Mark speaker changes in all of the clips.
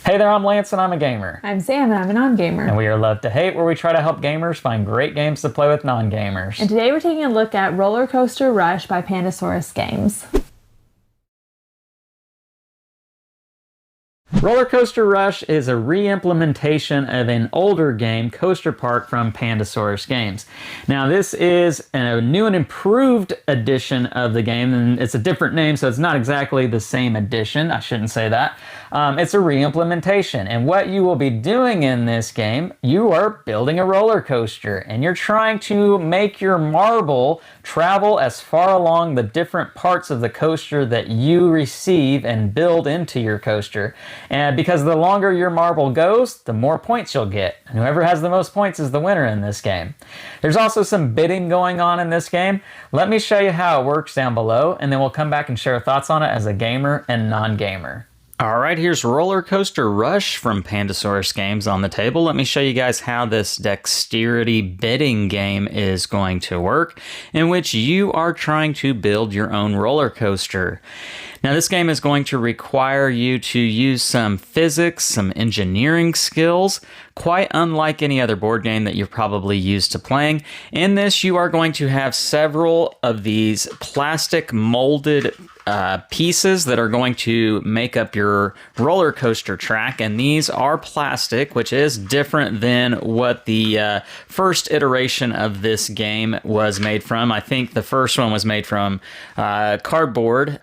Speaker 1: Hey there, I'm Lance and I'm a gamer.
Speaker 2: I'm Sam and I'm a non-gamer.
Speaker 1: And we are Love to Hate, where we try to help gamers find great games to play with non-gamers.
Speaker 2: And today we're taking a look at Roller Coaster Rush by Pandasaurus Games.
Speaker 1: Roller Coaster Rush is a re-implementation of an older game, Coaster Park, from Pandasaurus Games. Now, this is a new and improved edition of the game, and it's a different name, so it's not exactly the same edition. I shouldn't say that. It's a re-implementation, and what you will be doing in this game, you are building a roller coaster, and you're trying to make your marble travel as far along the different parts of the coaster that you receive and build into your coaster. And because the longer your marble goes, the more points you'll get. And whoever has the most points is the winner in this game. There's also some bidding going on in this game. Let me show you how it works down below, and then we'll come back and share thoughts on it as a gamer and non-gamer. All right, here's Roller Coaster Rush from Pandasaurus Games on the table. Let me show you guys how this dexterity bidding game is going to work, in which you are trying to build your own roller coaster. Now, this game is going to require you to use some physics, some engineering skills, quite unlike any other board game that you're probably used to playing. In this, you are going to have several of these plastic molded pieces that are going to make up your roller coaster track, and these are plastic, which is different than what the first iteration of this game was made from. I think the first one was made from cardboard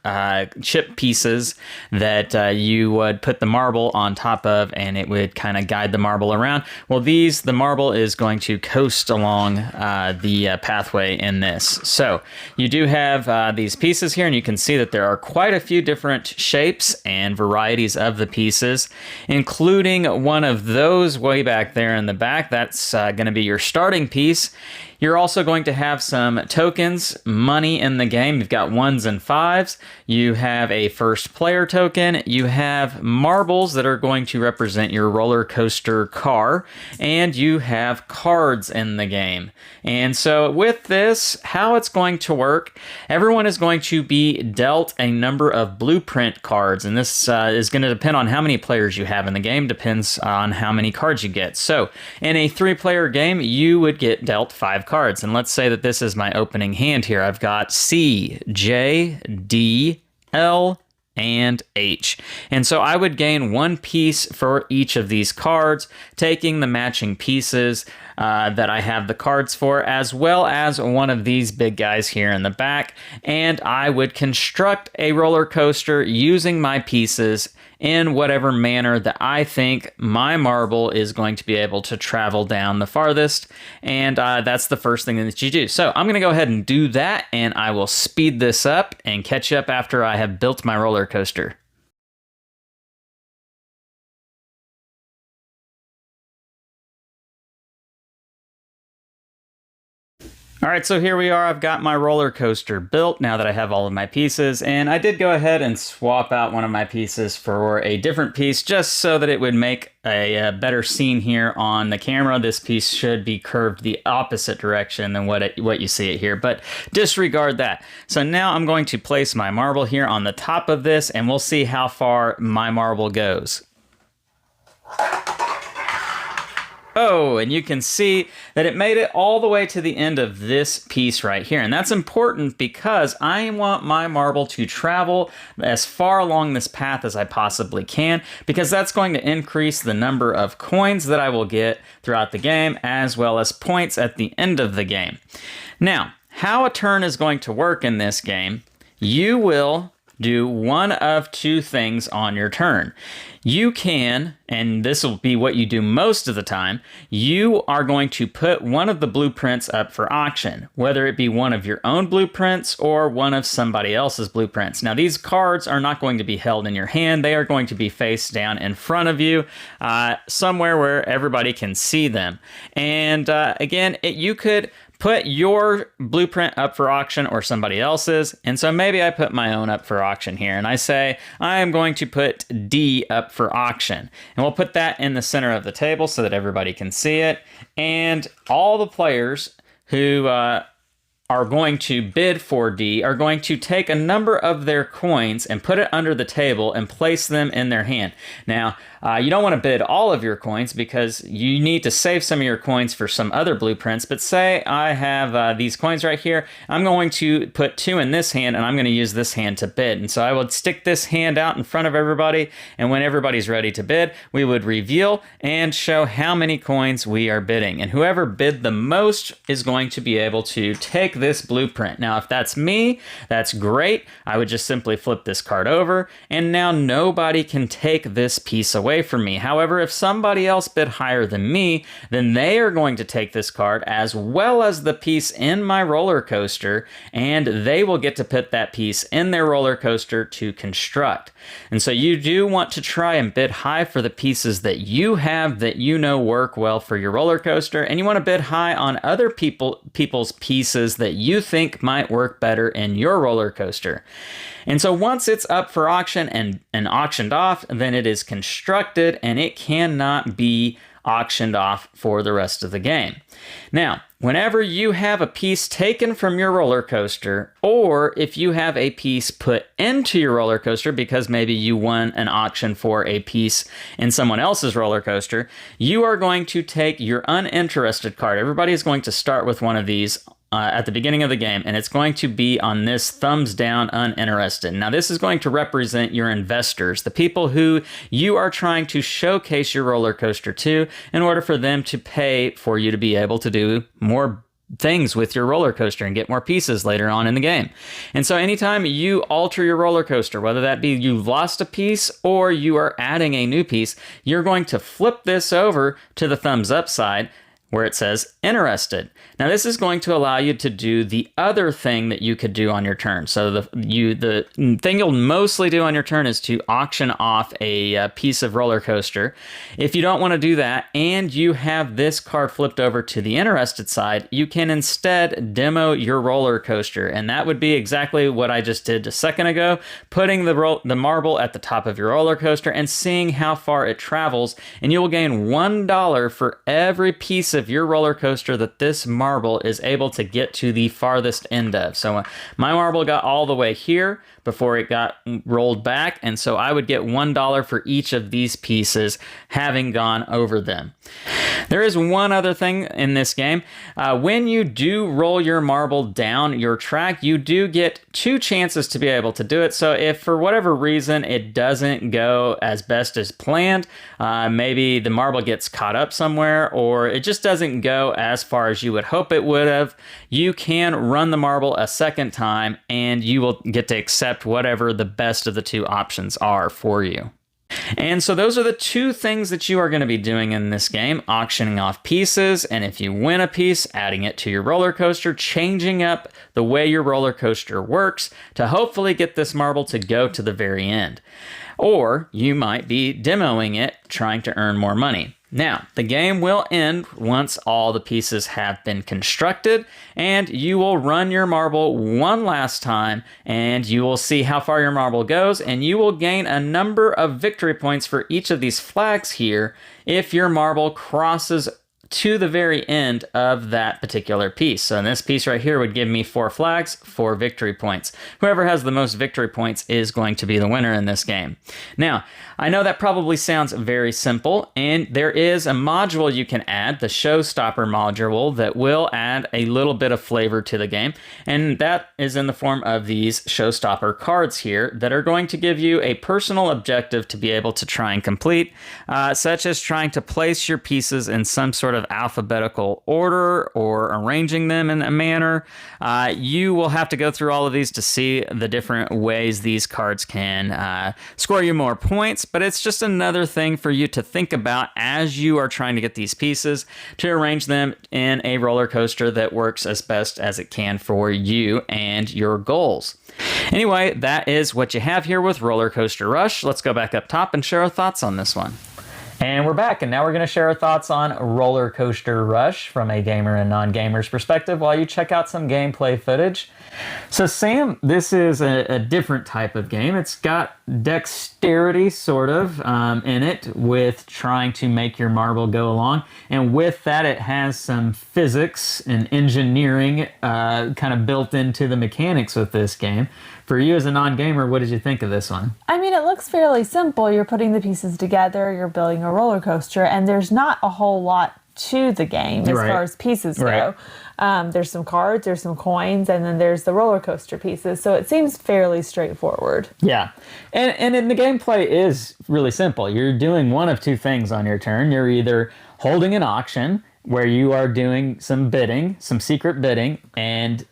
Speaker 1: chip pieces that you would put the marble on top of, and it would kind of guide the marble around. Well, the marble is going to coast along the pathway in this. So you do have these pieces here, and you can see that there are quite a few different shapes and varieties of the pieces, including one of those way back there in the back. That's going to be your starting piece. You're also going to have some tokens, money in the game. You've got 1s and 5s. You have a first player token. You have marbles that are going to represent your roller coaster car. And you have cards in the game. And so with this, how it's going to work, everyone is going to be dealt a number of blueprint cards. And this is going to depend on how many players you have in the game. Depends on how many cards you get. So in a 3-player game, you would get dealt 5 cards. And let's say that this is my opening hand here. I've got C, J, D, L, and H. And so I would gain 1 piece for each of these cards, taking the matching pieces that I have the cards for, as well as one of these big guys here in the back. And I would construct a roller coaster using my pieces in whatever manner that I think my marble is going to be able to travel down the farthest. And that's the first thing that you do. So I'm going to go ahead and do that, and I will speed this up and catch up after I have built my roller coaster. All right, so here we are. I've got my roller coaster built now that I have all of my pieces, and I did go ahead and swap out one of my pieces for a different piece just so that it would make a better scene here on the camera. This piece should be curved the opposite direction than what you see it here, but disregard that. So now I'm going to place my marble here on the top of this, and we'll see how far my marble goes. Oh, and you can see that it made it all the way to the end of this piece right here. And that's important because I want my marble to travel as far along this path as I possibly can, because that's going to increase the number of coins that I will get throughout the game, as well as points at the end of the game. Now, how a turn is going to work in this game, you will do one of 2 things on your turn. You can, and this will be what you do most of the time, you are going to put one of the blueprints up for auction, whether it be one of your own blueprints or one of somebody else's blueprints. Now, these cards are not going to be held in your hand. They are going to be face down in front of you, somewhere where everybody can see them. And again, you could put your blueprint up for auction or somebody else's. And so maybe I put my own up for auction here, and I say I am going to put D up for auction. And we'll put that in the center of the table so that everybody can see it. And all the players who are going to bid for D are going to take a number of their coins and put it under the table and place them in their hand. Now, you don't want to bid all of your coins because you need to save some of your coins for some other blueprints. But say I have these coins right here. I'm going to put 2 in this hand, and I'm going to use this hand to bid. And so I would stick this hand out in front of everybody, and when everybody's ready to bid, we would reveal and show how many coins we are bidding. And whoever bid the most is going to be able to take this blueprint. Now, if that's me, that's great. I would just simply flip this card over, and now nobody can take this piece away from me. However, if somebody else bid higher than me, then they are going to take this card as well as the piece in my roller coaster, and they will get to put that piece in their roller coaster to construct. And so you do want to try and bid high for the pieces that you have that you know work well for your roller coaster, and you want to bid high on other people's pieces that you think might work better in your roller coaster. And so once it's up for auction and auctioned off, then it is constructed and it cannot be auctioned off for the rest of the game. Now, whenever you have a piece taken from your roller coaster, or if you have a piece put into your roller coaster because maybe you won an auction for a piece in someone else's roller coaster, you are going to take your uninterested card. Everybody is going to start with one of these at the beginning of the game, and it's going to be on this thumbs down uninterested. Now, this is going to represent your investors, the people who you are trying to showcase your roller coaster to in order for them to pay for you to be able to do more things with your roller coaster and get more pieces later on in the game. And so anytime you alter your roller coaster, whether that be you've lost a piece or you are adding a new piece, you're going to flip this over to the thumbs up side where it says interested. Now, this is going to allow you to do the other thing that you could do on your turn. So the thing you'll mostly do on your turn is to auction off a piece of roller coaster. If you don't want to do that and you have this card flipped over to the interested side, you can instead demo your roller coaster. And that would be exactly what I just did a second ago, putting the marble at the top of your roller coaster and seeing how far it travels. And you will gain $1 for every piece of your roller coaster that this marble is able to get to the farthest end of. So my marble got all the way here before it got rolled back, and so I would get $1 for each of these pieces having gone over them. There is one other thing in this game. When you do roll your marble down your track, you do get 2 chances to be able to do it. So if for whatever reason it doesn't go as best as planned, maybe the marble gets caught up somewhere or it just doesn't go as far as you would hope it would have, you can run the marble a second time and you will get to accept whatever the best of the 2 options are for you. And so those are the 2 things that you are going to be doing in this game: auctioning off pieces, and if you win a piece, adding it to your roller coaster, changing up the way your roller coaster works to hopefully get this marble to go to the very end. Or you might be demoing it, trying to earn more money. Now, the game will end once all the pieces have been constructed, and you will run your marble one last time, and you will see how far your marble goes, and you will gain a number of victory points for each of these flags here if your marble crosses to the very end of that particular piece. So this piece right here would give me 4 flags, 4 victory points. Whoever has the most victory points is going to be the winner in this game. Now, I know that probably sounds very simple, and there is a module you can add, the Showstopper module, that will add a little bit of flavor to the game, and that is in the form of these Showstopper cards here that are going to give you a personal objective to be able to try and complete, such as trying to place your pieces in some sort of alphabetical order or arranging them in a manner. You will have to go through all of these to see the different ways these cards can score you more points, but it's just another thing for you to think about as you are trying to get these pieces to arrange them in a roller coaster that works as best as it can for you and your goals. Anyway, that is what you have here with Roller Coaster Rush. Let's go back up top and share our thoughts on this one. And we're back, and now we're going to share our thoughts on Roller Coaster Rush from a gamer and non-gamer's perspective while you check out some gameplay footage. So Sam, this is a different type of game. It's got dexterity sort of in it with trying to make your marble go along. And with that, it has some physics and engineering kind of built into the mechanics with this game. For you as a non-gamer, what did you think of this one?
Speaker 2: I mean, it looks fairly simple. You're putting the pieces together, you're building a roller coaster, and there's not a whole lot to the game as far as pieces go. There's some cards, there's some coins, and then there's the roller coaster pieces. So it seems fairly straightforward.
Speaker 1: Yeah. And the gameplay is really simple. You're doing one of two things on your turn. You're either holding an auction where you are doing some bidding, some secret bidding, and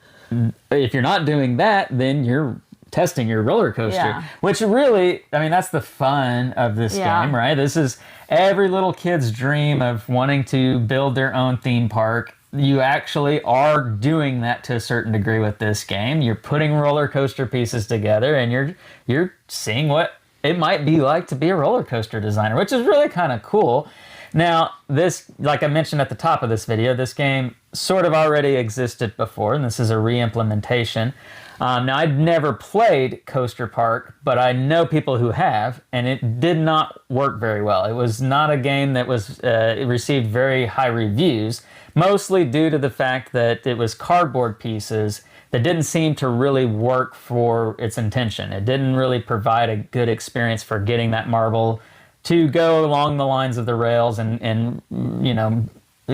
Speaker 1: if you're not doing that, then you're testing your roller coaster, which really, I mean, that's the fun of this game, right? This is every little kid's dream of wanting to build their own theme park. You actually are doing that to a certain degree with this game. You're putting roller coaster pieces together, and you're seeing what it might be like to be a roller coaster designer, which is really kind of cool. Now, this, like I mentioned at the top of this video, this game sort of already existed before, and this is a re-implementation. Now, I'd never played Coaster Park, but I know people who have, and it did not work very well. It was not a game that was it received very high reviews, mostly due to the fact that it was cardboard pieces that didn't seem to really work for its intention. It didn't really provide a good experience for getting that marble to go along the lines of the rails and you know,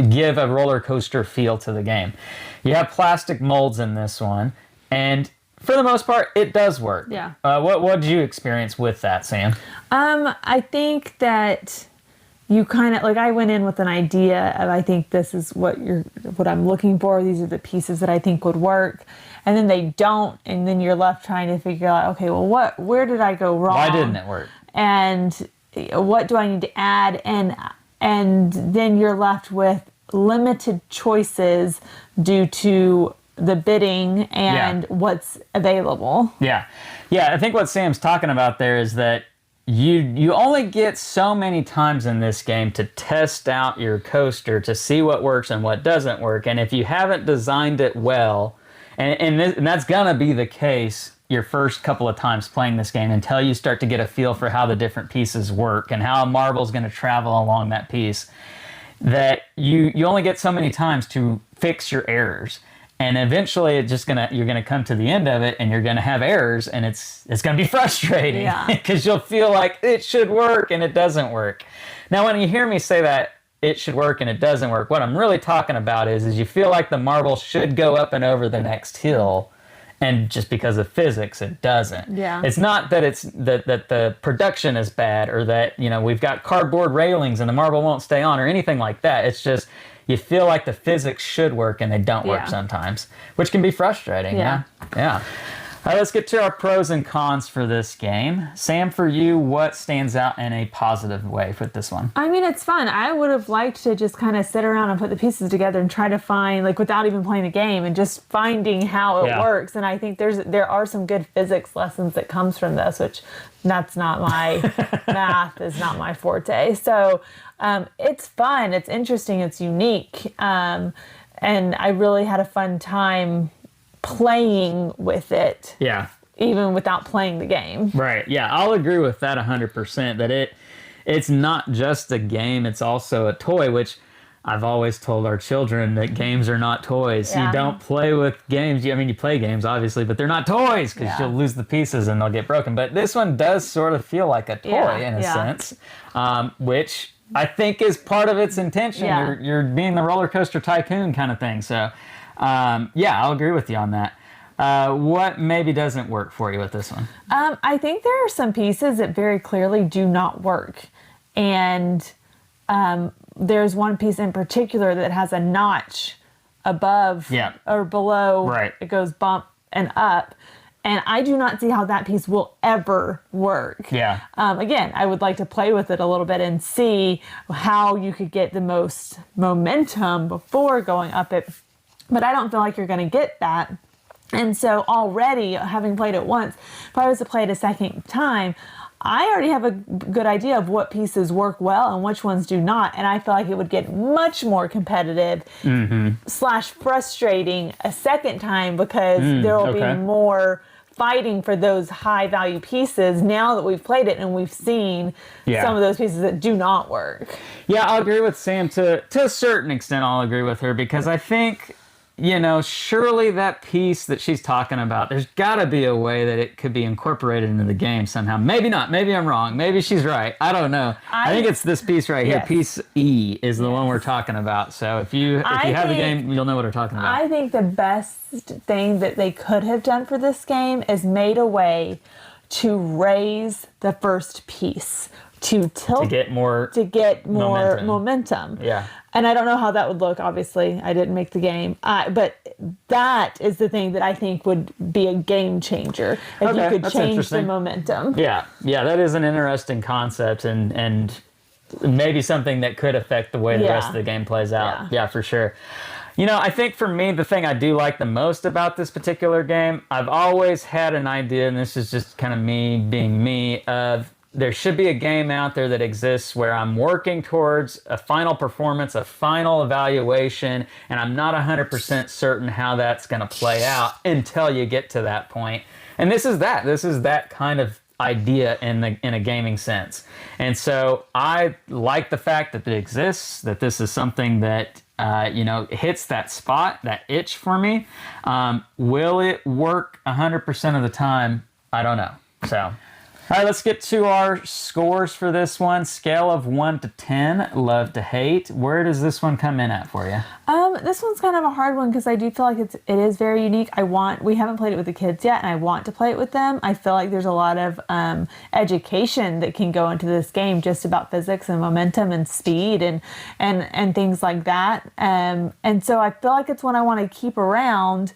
Speaker 1: give a roller coaster feel to the game. You have plastic molds in this one, and for the most part, it does work.
Speaker 2: Yeah.
Speaker 1: What did you experience with that, Sam?
Speaker 2: I think that you kind of, like, I went in with an idea of, I think this is what I'm looking for. These are the pieces that I think would work. And then they don't, and then you're left trying to figure out, okay, well, where did I go wrong?
Speaker 1: Why didn't it work?
Speaker 2: And what do I need to add? And then you're left with limited choices due to the bidding and what's available. Yeah.
Speaker 1: I think what Sam's talking about there is that you only get so many times in this game to test out your coaster to see what works and what doesn't work. And if you haven't designed it well, and that's gonna be the case your first couple of times playing this game until you start to get a feel for how the different pieces work and how a marble's going to travel along that piece, that you only get so many times to fix your errors. And eventually you're gonna come to the end of it and you're gonna have errors, and it's gonna be frustrating because you'll feel like it should work and it doesn't work. Now, when you hear me say that it should work and it doesn't work, what I'm really talking about is you feel like the marble should go up and over the next hill, and just because of physics, it doesn't.
Speaker 2: Yeah.
Speaker 1: It's not that that the production is bad, or that, you know, we've got cardboard railings and the marble won't stay on, or anything like that. It's just you feel like the physics should work and they don't work sometimes, which can be frustrating. Yeah. All right, let's get to our pros and cons for this game. Sam, for you, what stands out in a positive way with this one?
Speaker 2: I mean, it's fun. I would have liked to just kind of sit around and put the pieces together and try to find, like, without even playing the game, and just finding how it works. And I think there are some good physics lessons that comes from this, which that's not my math is not my forte. So it's fun. It's interesting. It's unique. And I really had a fun time playing with it. Yeah. Even without playing the game.
Speaker 1: Right. Yeah, I'll agree with that 100%, that it's not just a game, it's also a toy, which I've always told our children that games are not toys. You don't play with games. I mean, you play games, obviously, but they're not toys because you'll lose the pieces and they'll get broken. But this one does sort of feel like a toy in a sense, which I think is part of its intention. You're being the roller coaster tycoon kind of thing. So I'll agree with you on that. What maybe doesn't work for you with this one?
Speaker 2: I think there are some pieces that very clearly do not work. And there's one piece in particular that has a notch above or below. Right. It goes bump and up. And I do not see how that piece will ever work. Yeah. Again, I would like to play with it a little bit and see how you could get the most momentum before going up it. But I don't feel like you're going to get that. And so already, having played it once, if I was to play it a second time, I already have a good idea of what pieces work well and which ones do not. And I feel like it would get much more competitive / frustrating a second time because there will be more fighting for those high value pieces now that we've played it and we've seen some of those pieces that do not work.
Speaker 1: Yeah, I'll agree with Sam to a certain extent. I'll agree with her because I think, surely that piece that she's talking about, there's got to be a way that it could be incorporated into the game somehow. Maybe not. Maybe I'm wrong. Maybe she's right. I don't know. I think it's this piece right here. Piece E is the one we're talking about. So if you have the game, you'll know what we're talking about.
Speaker 2: I think the best thing that they could have done for this game is made a way to raise the first piece, to tilt,
Speaker 1: to get more
Speaker 2: momentum.
Speaker 1: Yeah.
Speaker 2: And I don't know how that would look. Obviously, I didn't make the game, but that is the thing that I think would be a game changer if you could change the momentum.
Speaker 1: Yeah, that is an interesting concept, and maybe something that could affect the way the rest of the game plays out. Yeah, for sure. I think for me, the thing I do like the most about this particular game, I've always had an idea, and this is just kind of me being me, of there should be a game out there that exists where I'm working towards a final performance, a final evaluation, and I'm not 100% certain how that's going to play out until you get to that point. And this is that. This is that kind of idea in a gaming sense. And so I like the fact that it exists, that this is something that hits that spot, that itch for me. Will it work 100% of the time? I don't know. So, all right, let's get to our scores for this one. Scale of 1 to 10, love to hate. Where does this one come in at for you?
Speaker 2: This one's kind of a hard one because I do feel like it is very unique. We haven't played it with the kids yet, and I want to play it with them. I feel like there's a lot of education that can go into this game just about physics and momentum and speed and things like that. And so I feel like it's one I want to keep around.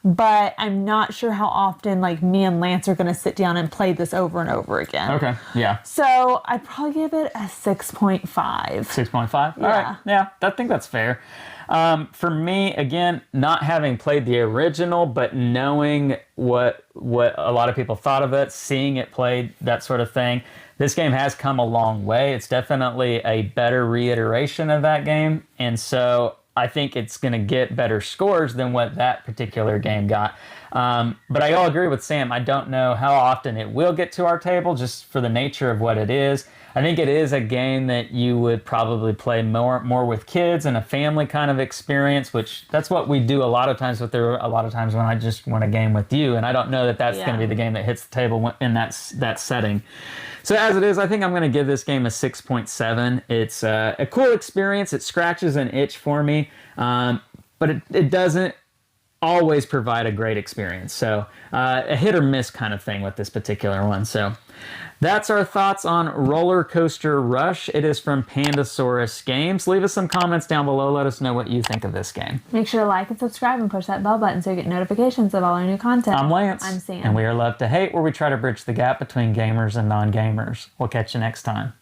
Speaker 2: But I'm not sure how often me and Lance are going to sit down and play this over and over again.
Speaker 1: Okay, yeah.
Speaker 2: So I'd probably give it a 6.5.
Speaker 1: 6.5?
Speaker 2: Yeah.
Speaker 1: All right, yeah, I think that's fair. For me, again, not having played the original, but knowing what a lot of people thought of it, seeing it played, that sort of thing, this game has come a long way. It's definitely a better reiteration of that game. And so I think it's going to get better scores than what that particular game got. But I all agree with Sam. I don't know how often it will get to our table just for the nature of what it is. I think it is a game that you would probably play more with kids and a family kind of experience, which that's what we do a lot of times. But there are a lot of times when I just want a game with you, and I don't know that that's going to be the game that hits the table in that setting. So as it is, I think I'm going to give this game a 6.7. It's a cool experience. It scratches an itch for me, but it doesn't always provide a great experience. So a hit or miss kind of thing with this particular one. So that's our thoughts on Roller Coaster Rush. It is from Pandasaurus Games. Leave us some comments down below. Let us know what you think of this game.
Speaker 2: Make sure to like and subscribe and push that bell button so you get notifications of all our new content.
Speaker 1: I'm Lance.
Speaker 2: I'm Sam.
Speaker 1: And we are Love to Hate, where we try to bridge the gap between gamers and non-gamers. We'll catch you next time.